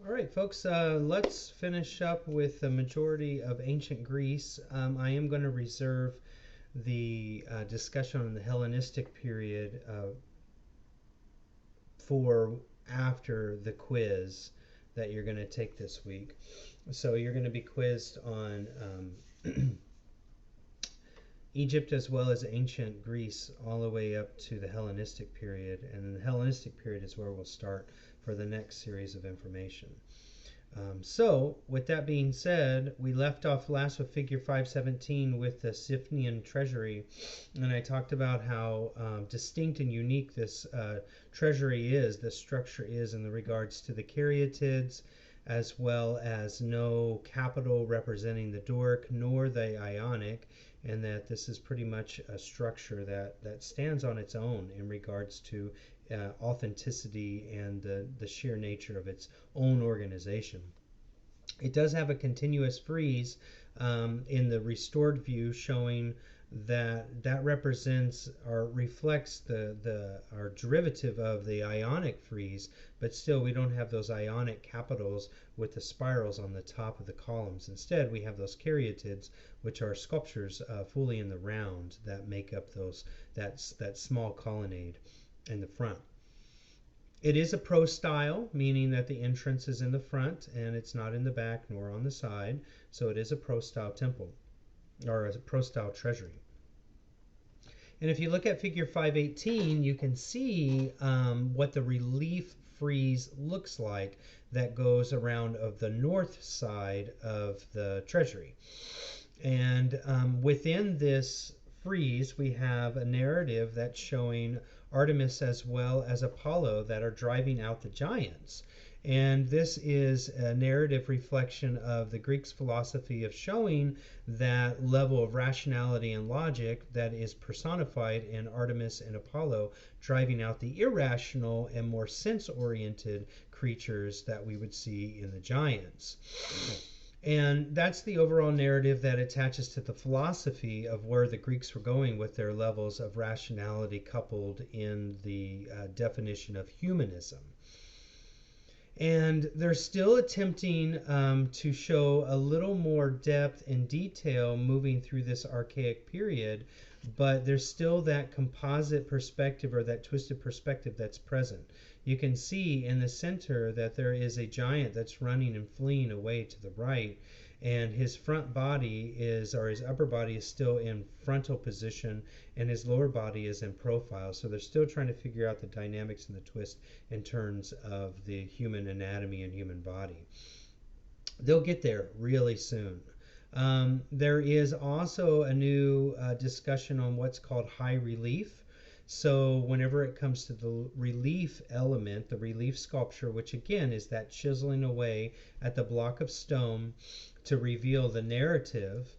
All right, folks, let's finish up with the majority of ancient Greece. I am going to reserve the discussion on the Hellenistic period for after the quiz that you're going to take this week. So you're going to be quizzed on Egypt as well as ancient Greece all the way up to the Hellenistic period. And the Hellenistic period is where we'll start for the next series of information. So, with that being said, we left off last with figure 517 with the Siphnian treasury, and I talked about how distinct and unique this treasury is, this structure is in the regards to the caryatids, as well as no capital representing the Doric nor the Ionic, and that this is pretty much a structure that stands on its own in regards to authenticity and the sheer nature of its own organization. It does have a continuous frieze in the restored view, showing that represents or reflects our derivative of the Ionic frieze, but still we don't have those Ionic capitals with the spirals on the top of the columns. Instead, we have those caryatids, which are sculptures fully in the round that make up that small colonnade in the front. It is a pro-style, meaning that the entrance is in the front and it's not in the back nor on the side. So it is a pro-style temple, or a pro-style treasury. And if you look at figure 518, you can see what the relief frieze looks like that goes around of the north side of the treasury. And within this frieze, we have a narrative that's showing Artemis as well as Apollo that are driving out the giants. And this is a narrative reflection of the Greeks' philosophy of showing that level of rationality and logic that is personified in Artemis and Apollo, driving out the irrational and more sense-oriented creatures that we would see in the giants. And that's the overall narrative that attaches to the philosophy of where the Greeks were going with their levels of rationality coupled in the definition of humanism. And they're still attempting to show a little more depth and detail moving through this archaic period, but there's still that composite perspective or that twisted perspective that's present. You can see in the center that there is a giant that's running and fleeing away to the right, and his front body is, or his upper body is still in frontal position, and his lower body is in profile. So they're still trying to figure out the dynamics and the twist in terms of the human anatomy and human body. They'll get there really soon. There is also a new discussion on what's called high relief. So whenever it comes to the relief element, the relief sculpture, which again is that chiseling away at the block of stone to reveal the narrative,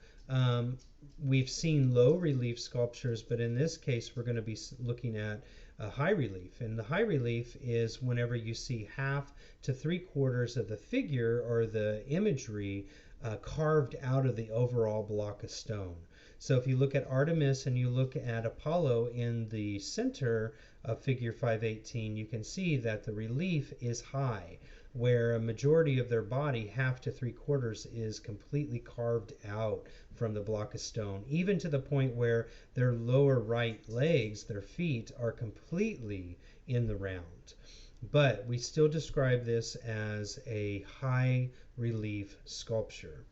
we've seen low relief sculptures, but in this case we're going to be looking at high relief. And the high relief is whenever you see half to 3/4 of the figure or the imagery carved out of the overall block of stone. So if you look at Artemis and you look at Apollo in the center of figure 518, you can see that the relief is high, where a majority of their body, half to 3/4, is completely carved out from the block of stone, even to the point where their lower right legs, their feet, are completely in the round. But we still describe this as a high relief sculpture.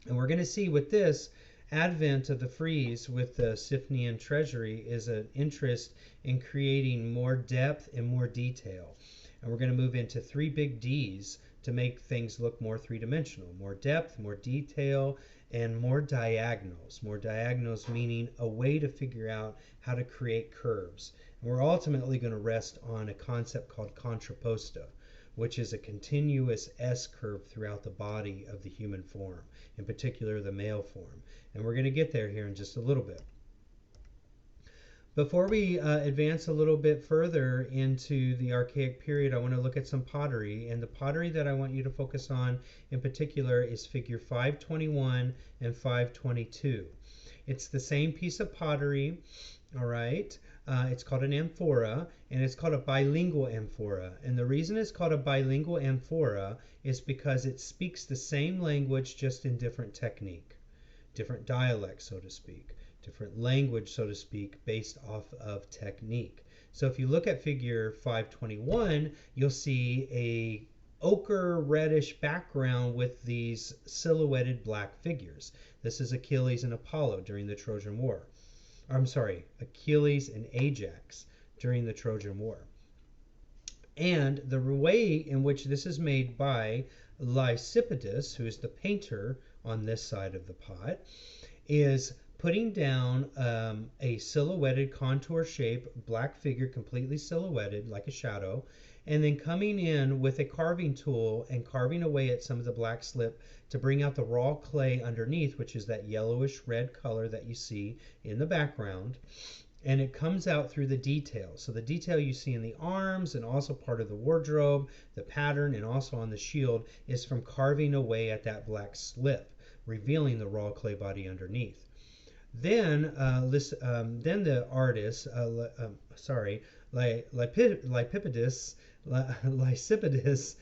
And we're going to see with this advent of the frieze with the Siphnian treasury is an interest in creating more depth and more detail. And we're going to move into 3 big D's to make things look more three-dimensional. More depth, more detail, and more diagonals. More diagonals meaning a way to figure out how to create curves. And we're ultimately going to rest on a concept called Contrapposto, which is a continuous S curve throughout the body of the human form, in particular the male form. And we're going to get there here in just a little bit. Before we advance a little bit further into the archaic period, I want to look at some pottery. And the pottery that I want you to focus on in particular is figure 521 and 522. It's the same piece of pottery, all right, It's called an amphora, and it's called a bilingual amphora. And the reason it's called a bilingual amphora is because it speaks the same language, just in different technique, different dialects, so to speak, different language, so to speak, based off of technique. So if you look at figure 521, you'll see a ochre reddish background with these silhouetted black figures. This is Achilles and Apollo during the Trojan War. I'm sorry, Achilles and Ajax during the Trojan War. And the way in which this is made by Lysippidus, who is the painter on this side of the pot, is putting down a silhouetted contour shape, black figure, completely silhouetted like a shadow, and then coming in with a carving tool and carving away at some of the black slip to bring out the raw clay underneath, which is that yellowish red color that you see in the background. And it comes out through the detail. So the detail you see in the arms and also part of the wardrobe, the pattern, and also on the shield is from carving away at that black slip, revealing the raw clay body underneath. Then the artist, Lysippidus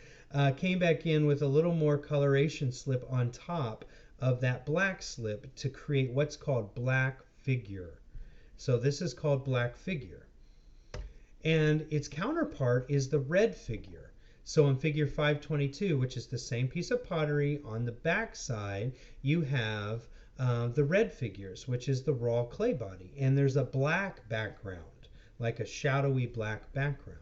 came back in with a little more coloration slip on top of that black slip to create what's called black figure. So this is called black figure. And its counterpart is the red figure. So in figure 522, which is the same piece of pottery, on the back side, you have the red figures, which is the raw clay body. And there's a black background, like a shadowy black background.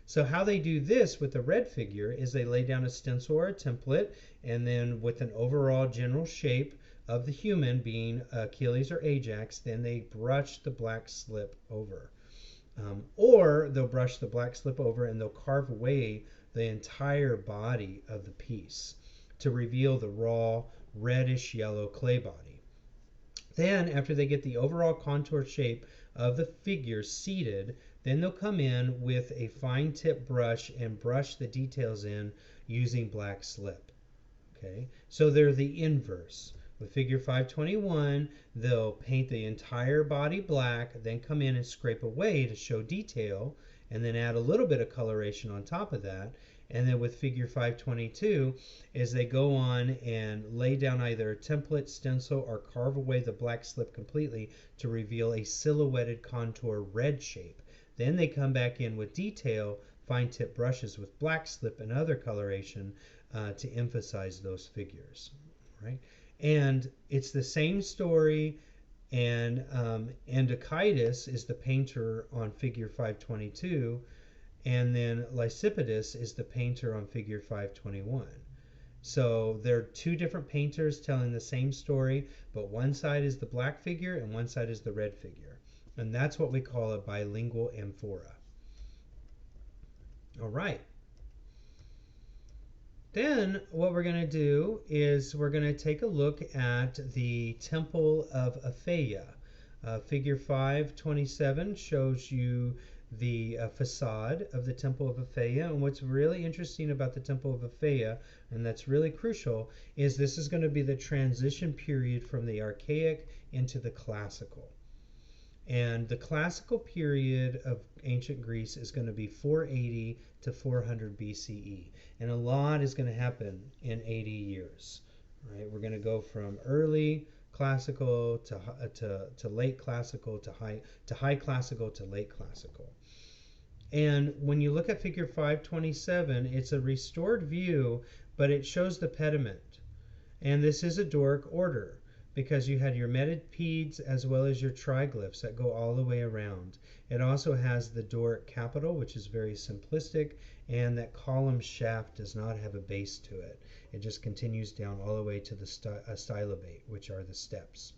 So how they do this with the red figure is they lay down a stencil or a template, and then with an overall general shape of the human being Achilles or Ajax, then they brush the black slip over. Or they'll brush the black slip over and they'll carve away the entire body of the piece to reveal the raw reddish yellow clay body. Then after they get the overall contour shape of the figure seated, then they'll come in with a fine tip brush and brush the details in using black slip. Okay, so they're the inverse. With figure 521, they'll paint the entire body black, then come in and scrape away to show detail, and then add a little bit of coloration on top of that. And then with figure 522 is they go on and lay down either a template, stencil, or carve away the black slip completely to reveal a silhouetted contour red shape. Then they come back in with detail, fine tip brushes with black slip and other coloration to emphasize those figures, right? And it's the same story, and Andocides is the painter on figure 522, and then Lysippidus is the painter on figure 521. So they're two different painters telling the same story, but one side is the black figure and one side is the red figure. And that's what we call a bilingual amphora. All right. Then what we're going to do is we're going to take a look at the Temple of Athena. Figure 527 shows you the facade of the Temple of Athena. And what's really interesting about the Temple of Athena, and that's really crucial, is this is going to be the transition period from the archaic into the classical. And the classical period of ancient Greece is going to be 480 to 400 BCE. And a lot is going to happen in 80 years. Right? We're going to go from early classical to late classical to high classical to late classical. And when you look at figure 527, it's a restored view, but it shows the pediment. And this is a Doric order, because you had your metopedes as well as your triglyphs that go all the way around. It also has the Doric capital, which is very simplistic, and that column shaft does not have a base to it. It just continues down all the way to the stylobate, which are the steps.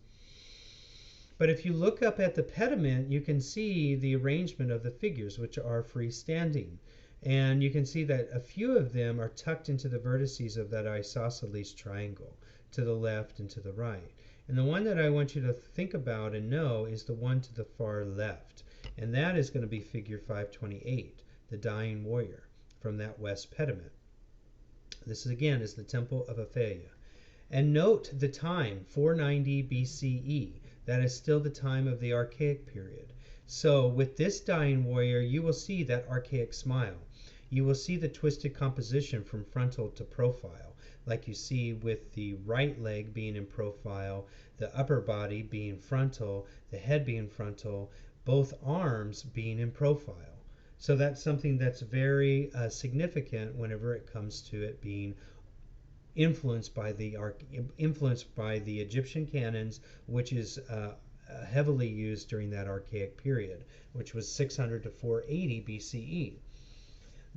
But if you look up at the pediment, you can see the arrangement of the figures, which are freestanding. And you can see that a few of them are tucked into the vertices of that isosceles triangle, to the left and to the right. And the one that I want you to think about and know is the one to the far left. And that is going to be figure 528, the dying warrior, from that west pediment. This again is the Temple of Athena. And note the time, 490 BCE. That is still the time of the archaic period. So with this dying warrior, you will see that archaic smile. You will see the twisted composition from frontal to profile, like you see with the right leg being in profile, the upper body being frontal, the head being frontal, both arms being in profile. So that's something that's very significant whenever it comes to it being influenced by the Egyptian canons, which is heavily used during that archaic period, which was 600 to 480 BCE.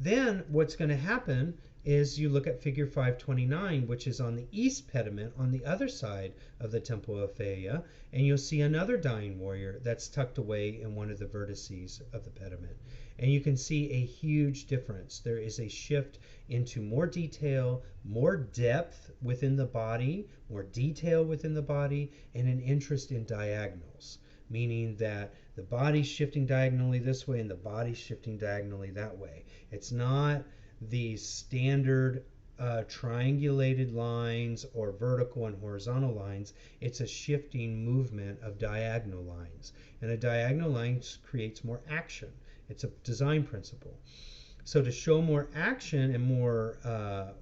Then what's going to happen is you look at figure 529, which is on the east pediment on the other side of the Temple of Athena, and you'll see another dying warrior that's tucked away in one of the vertices of the pediment. And you can see a huge difference. There is a shift into more detail, more depth within the body, more detail within the body, and an interest in diagonals, meaning that the body's shifting diagonally this way and the body's shifting diagonally that way. It's not the standard triangulated lines or vertical and horizontal lines. It's a shifting movement of diagonal lines. And a diagonal line creates more action. It's a design principle. So to show more action and more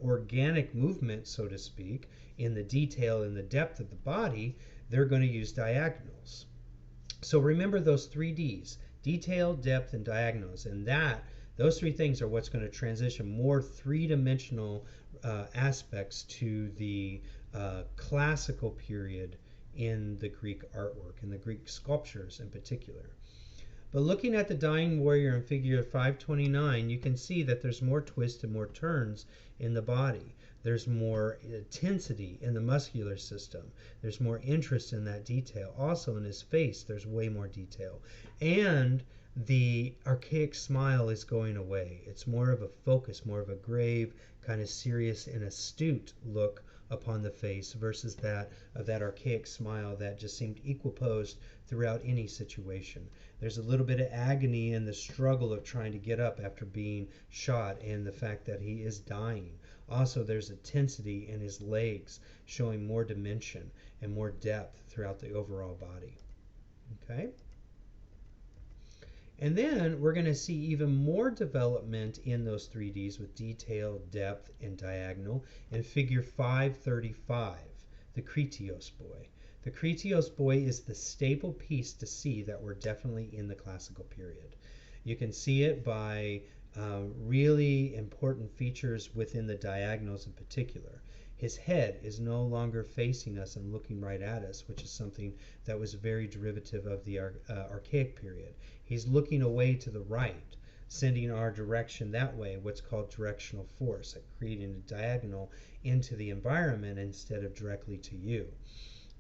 organic movement, so to speak, in the detail and the depth of the body, they're going to use diagonals. So remember those 3Ds, detail, depth, and diagonals. And those three things are what's going to transition more three-dimensional aspects to the classical period in the Greek artwork, in the Greek sculptures in particular. But looking at the dying warrior in figure 529, you can see that there's more twists and more turns in the body. There's more intensity in the muscular system. There's more interest in that detail. Also in his face, there's way more detail. And the archaic smile is going away. It's more of a focus, more of a grave, kind of serious and astute look upon the face versus that of that archaic smile that just seemed equiposed throughout any situation. There's a little bit of agony in the struggle of trying to get up after being shot and the fact that he is dying. Also, there's a tensity in his legs showing more dimension and more depth throughout the overall body. Okay? And then we're going to see even more development in those 3Ds with detail, depth, and diagonal in figure 535, the Kritios boy. The Kritios boy is the staple piece to see that we're definitely in the classical period. You can see it by really important features within the diagonals in particular. His head is no longer facing us and looking right at us, which is something that was very derivative of the archaic period. He's looking away to the right, sending our direction that way, what's called directional force, creating a diagonal into the environment instead of directly to you.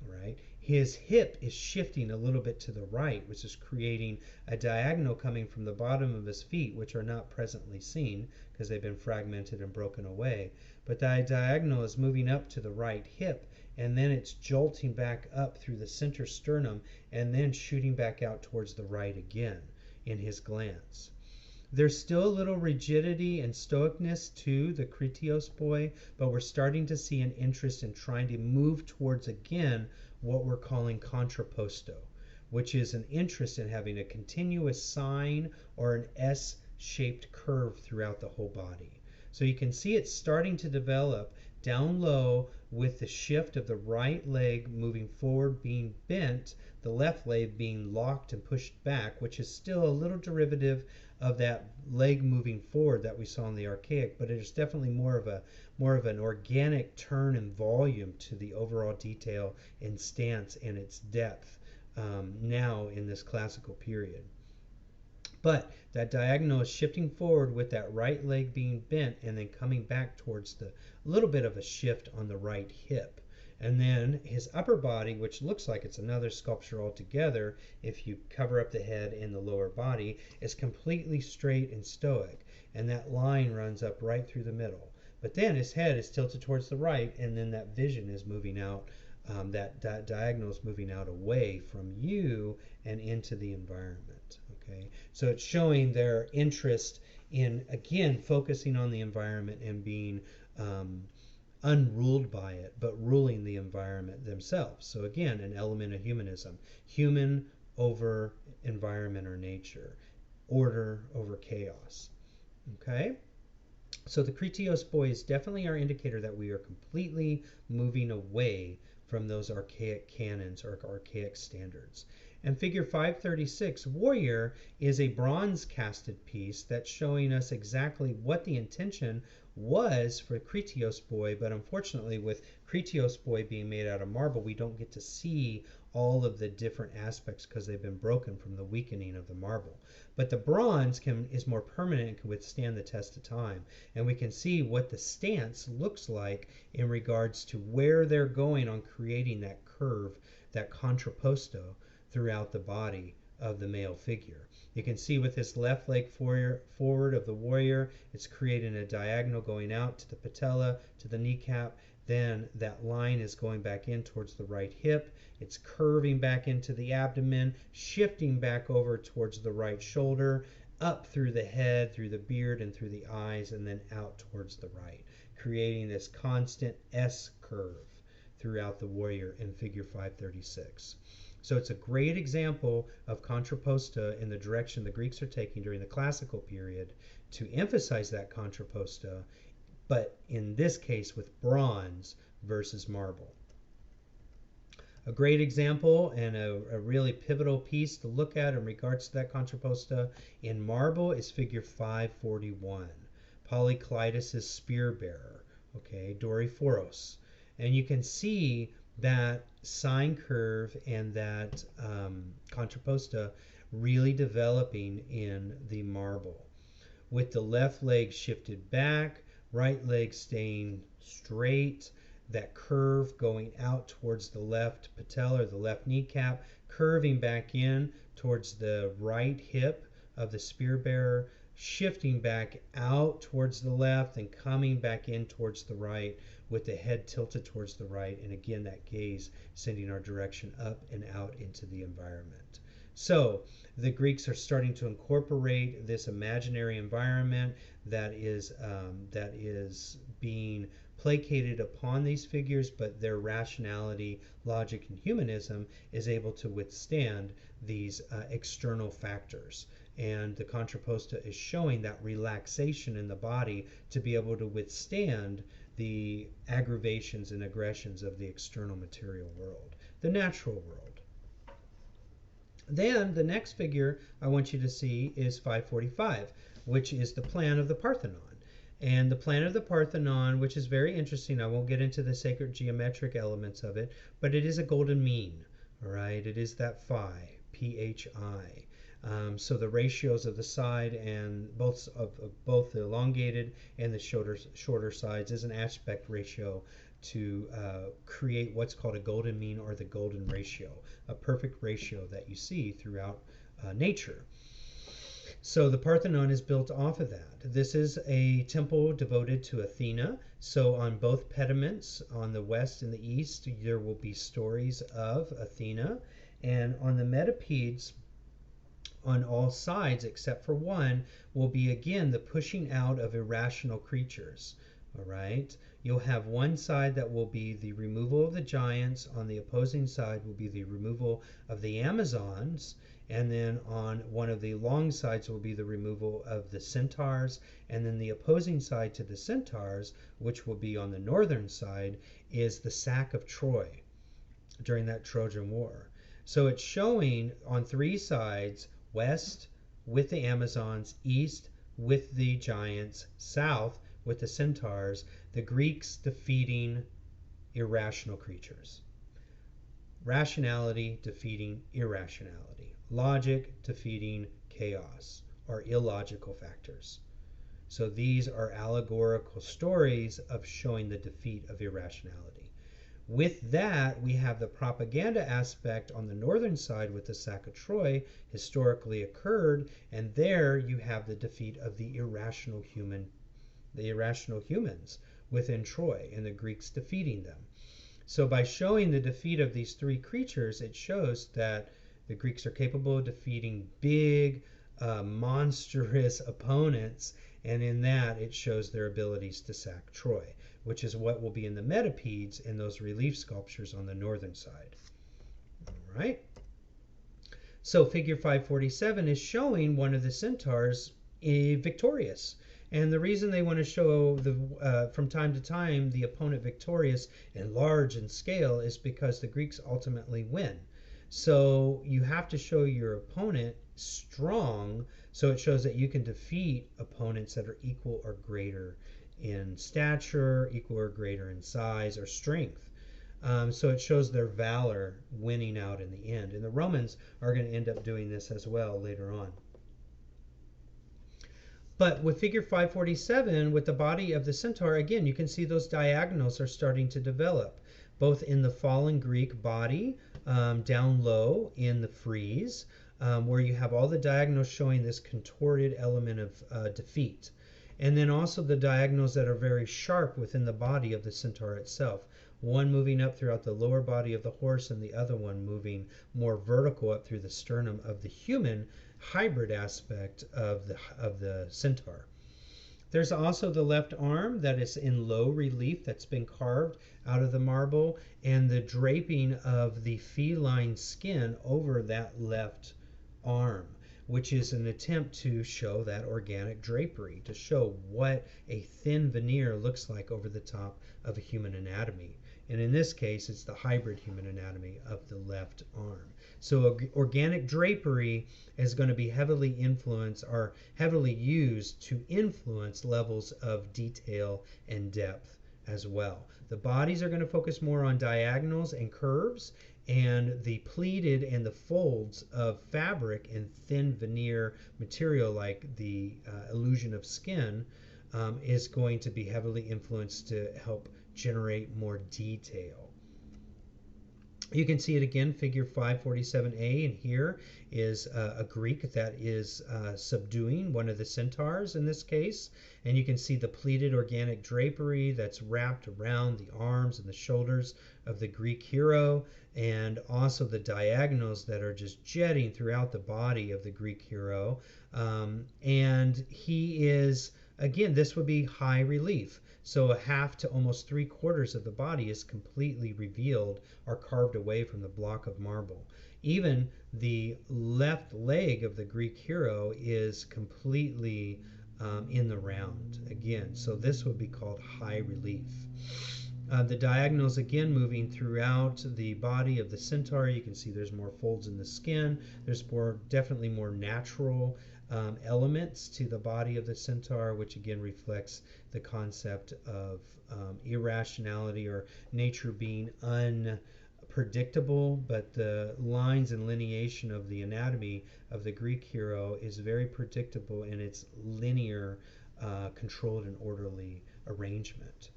Right? His hip is shifting a little bit to the right, which is creating a diagonal coming from the bottom of his feet, which are not presently seen because they've been fragmented and broken away. But the diagonal is moving up to the right hip, and then it's jolting back up through the center sternum and then shooting back out towards the right again in his glance. There's still a little rigidity and stoicness to the Kritios boy, but we're starting to see an interest in trying to move towards, again, what we're calling Contrapposto, which is an interest in having a continuous sine or an S-shaped curve throughout the whole body. So you can see it's starting to develop down low with the shift of the right leg moving forward, being bent, the left leg being locked and pushed back, which is still a little derivative of that leg moving forward that we saw in the archaic, but it is definitely more of an organic turn and volume to the overall detail and stance and its depth now in this classical period. But that diagonal is shifting forward with that right leg being bent and then coming back towards the little bit of a shift on the right hip. And then his upper body, which looks like it's another sculpture altogether, if you cover up the head and the lower body, is completely straight and stoic. And that line runs up right through the middle. But then his head is tilted towards the right, and then that vision is moving out, that diagonal is moving out away from you and into the environment. Okay? So it's showing their interest in, again, focusing on the environment and being unruled by it, but ruling the environment themselves. So again, an element of humanism. Human over environment or nature. Order over chaos. Okay? So the Cretios boy is definitely our indicator that we are completely moving away from those archaic canons or archaic standards. And figure 536, warrior, is a bronze casted piece that's showing us exactly what the intention was for Cretios boy, but unfortunately with Cretios boy being made out of marble, we don't get to see all of the different aspects because they've been broken from the weakening of the marble. But the bronze is more permanent and can withstand the test of time. And we can see what the stance looks like in regards to where they're going on creating that curve, that contrapposto throughout the body of the male figure. You can see with this left leg forward of the warrior, it's creating a diagonal going out to the patella, to the kneecap. Then that line is going back in towards the right hip. It's curving back into the abdomen, shifting back over towards the right shoulder, up through the head, through the beard, and through the eyes, and then out towards the right, creating this constant S curve throughout the warrior in figure 536. So it's a great example of contrapposto in the direction the Greeks are taking during the classical period to emphasize that contrapposto, but in this case with bronze versus marble. A great example and a really pivotal piece to look at in regards to that contrapposto in marble is figure 541, Polyclitus' spear bearer, okay, Doryphoros. And you can see that sine curve and that contrapposto really developing in the marble, with the left leg shifted back, right leg staying straight, that curve going out towards the left patella or the left kneecap, curving back in towards the right hip of the spear bearer, shifting back out towards the left and coming back in towards the right with the head tilted towards the right, and again that gaze sending our direction up and out into the environment. So the Greeks are starting to incorporate this imaginary environment that is being placated upon these figures, but their rationality, logic, and humanism is able to withstand these external factors. And the contrapposto is showing that relaxation in the body to be able to withstand the aggravations and aggressions of the external material world, the natural world. Then the next figure I want you to see is 545, which is the plan of the Parthenon. And the plan of the Parthenon, which is very interesting, I won't get into the sacred geometric elements of it, but it is a golden mean, all right? It is that phi, P-H-I. So the ratios of the side and both the elongated and the shorter sides is an aspect ratio to create what's called a golden mean or the golden ratio, a perfect ratio that you see throughout nature. So the Parthenon is built off of that. This is a temple devoted to Athena. So on both pediments, on the west and the east, there will be stories of Athena. And on the metapedes, on all sides except for one, will be again the pushing out of irrational creatures. All right. You'll have one side that will be the removal of the giants. On the opposing side will be the removal of the Amazons. And then on one of the long sides will be the removal of the centaurs. And then the opposing side to the centaurs, which will be on the northern side, is the sack of Troy during that Trojan War. So it's showing on three sides, west with the Amazons, east with the giants, south with the centaurs, the Greeks defeating irrational creatures. Rationality defeating irrationality. Logic defeating chaos or illogical factors. So these are allegorical stories of showing the defeat of irrationality. With that, we have the propaganda aspect on the northern side with the sack of Troy historically occurred, and there you have the defeat of the irrational humans within Troy, and the Greeks defeating them. So by showing the defeat of these three creatures, it shows that the Greeks are capable of defeating big, monstrous opponents, and in that it shows their abilities to sack Troy, which is what will be in the metapedes in those relief sculptures on the northern side. All right. So figure 547 is showing one of the centaurs victorious. And the reason they want to show from time to time the opponent victorious and large in scale is because the Greeks ultimately win. So you have to show your opponent strong, so it shows that you can defeat opponents that are equal or greater in stature, equal or greater in size or strength. So it shows their valor winning out in the end. And the Romans are going to end up doing this as well later on. But with figure 547, with the body of the centaur, again, you can see those diagonals are starting to develop, both in the fallen Greek body, down low in the frieze, where you have all the diagonals showing this contorted element of defeat. And then also the diagonals that are very sharp within the body of the centaur itself. One moving up throughout the lower body of the horse and the other one moving more vertical up through the sternum of the human hybrid aspect of the centaur. There's also the left arm that is in low relief that's been carved out of the marble, and the draping of the feline skin over that left arm, which is an attempt to show that organic drapery, to show what a thin veneer looks like over the top of a human anatomy. And in this case, it's the hybrid human anatomy of the left arm. So organic drapery is going to be heavily influenced or heavily used to influence levels of detail and depth as well. The bodies are going to focus more on diagonals and curves, and the pleated and the folds of fabric and thin veneer material like the illusion of skin is going to be heavily influenced to help generate more detail. You can see it again, figure 547a, and here is a Greek that is subduing one of the centaurs in this case, and you can see the pleated organic drapery that's wrapped around the arms and the shoulders of the Greek hero, and also the diagonals that are just jetting throughout the body of the Greek hero. And he is, again, this would be high relief. So a half to almost 3/4 of the body is completely revealed or carved away from the block of marble. Even the left leg of the Greek hero is completely in the round again. So this would be called high relief. The diagonals again moving throughout the body of the centaur. You can see there's more folds in the skin. There's definitely more natural elements to the body of the centaur, which again reflects the concept of irrationality or nature being unpredictable, but the lines and lineation of the anatomy of the Greek hero is very predictable in its linear, controlled and orderly arrangement.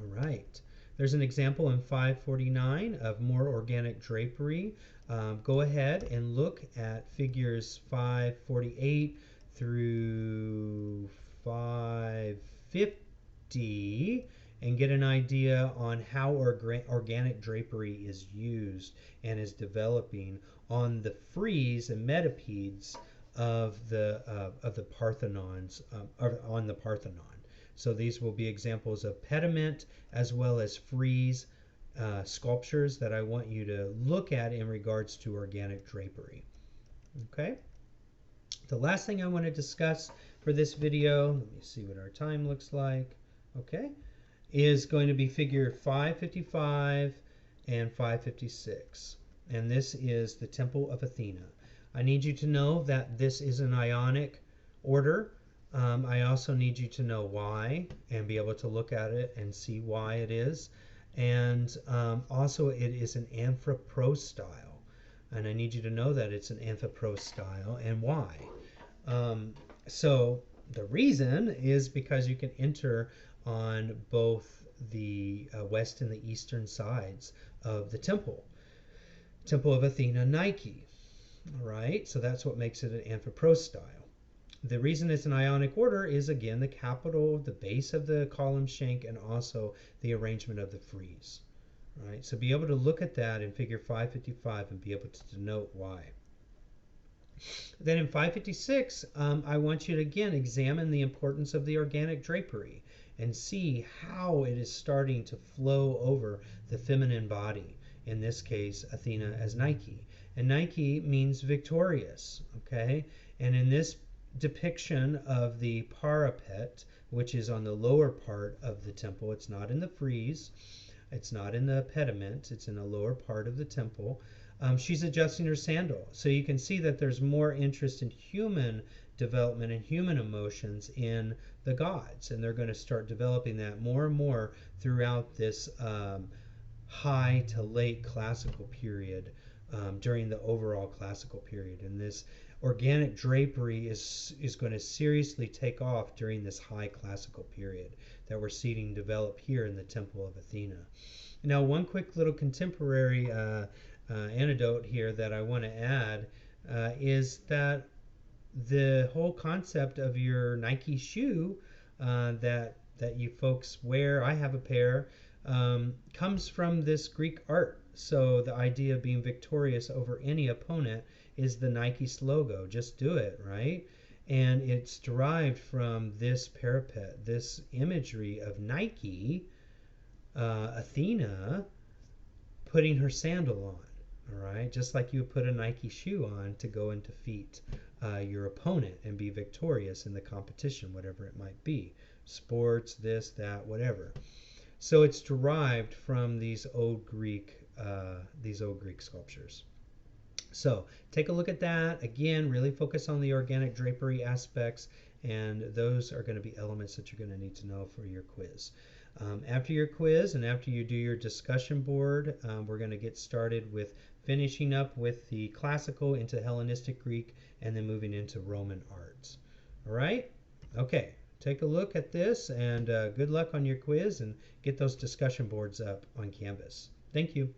All right. There's an example in 549 of more organic drapery. Go ahead and look at figures 548 through 550 and get an idea on how organic drapery is used and is developing on the frieze and metapeds of the Parthenons, or on the Parthenon. So these will be examples of pediment as well as frieze sculptures that I want you to look at in regards to organic drapery. Okay. The last thing I want to discuss for this video, let me see what our time looks like. Okay, is going to be figure 555 and 556. And this is the Temple of Athena. I need you to know that this is an ionic order. I also need you to know why and be able to look at it and see why it is. And also it is an amphipros style. And I need you to know that it's an amphipros style and why. So the reason is because you can enter on both the west and the eastern sides of the temple. Temple of Athena, Nike. All right, so that's what makes it an amphipros style. The reason it's an ionic order is, again, the capital, the base of the column shank, and also the arrangement of the frieze. All right, so be able to look at that in figure 555 and be able to denote why. Then in 556, I want you to, again, examine the importance of the organic drapery and see how it is starting to flow over the feminine body, in this case, Athena as Nike. And Nike means victorious, okay? And in this depiction of the parapet, which is on the lower part of the temple, it's not in the frieze, it's not in the pediment, it's in the lower part of the temple. She's adjusting her sandal. So you can see that there's more interest in human development and human emotions in the gods. And they're going to start developing that more and more throughout this high to late classical period, during the overall classical period. And this organic drapery is going to seriously take off during this high classical period that we're seeing develop here in the Temple of Athena. Now, one quick little contemporary anecdote here that I want to add is that the whole concept of your Nike shoe that you folks wear, I have a pair, comes from this Greek art. So the idea of being victorious over any opponent is the Nike's logo. Just do it, right? And it's derived from this parapet, this imagery of Nike, Athena, putting her sandal on, all right? Just like you would put a Nike shoe on to go and defeat your opponent and be victorious in the competition, whatever it might be. Sports, this, that, whatever. So it's derived from these old Greek sculptures. So take a look at that. Again, really focus on the organic drapery aspects, and those are going to be elements that you're going to need to know for your quiz. After your quiz and after you do your discussion board, we're going to get started with finishing up with the classical into Hellenistic Greek and then moving into Roman arts. All right? Okay. Take a look at this, and good luck on your quiz, and get those discussion boards up on Canvas. Thank you.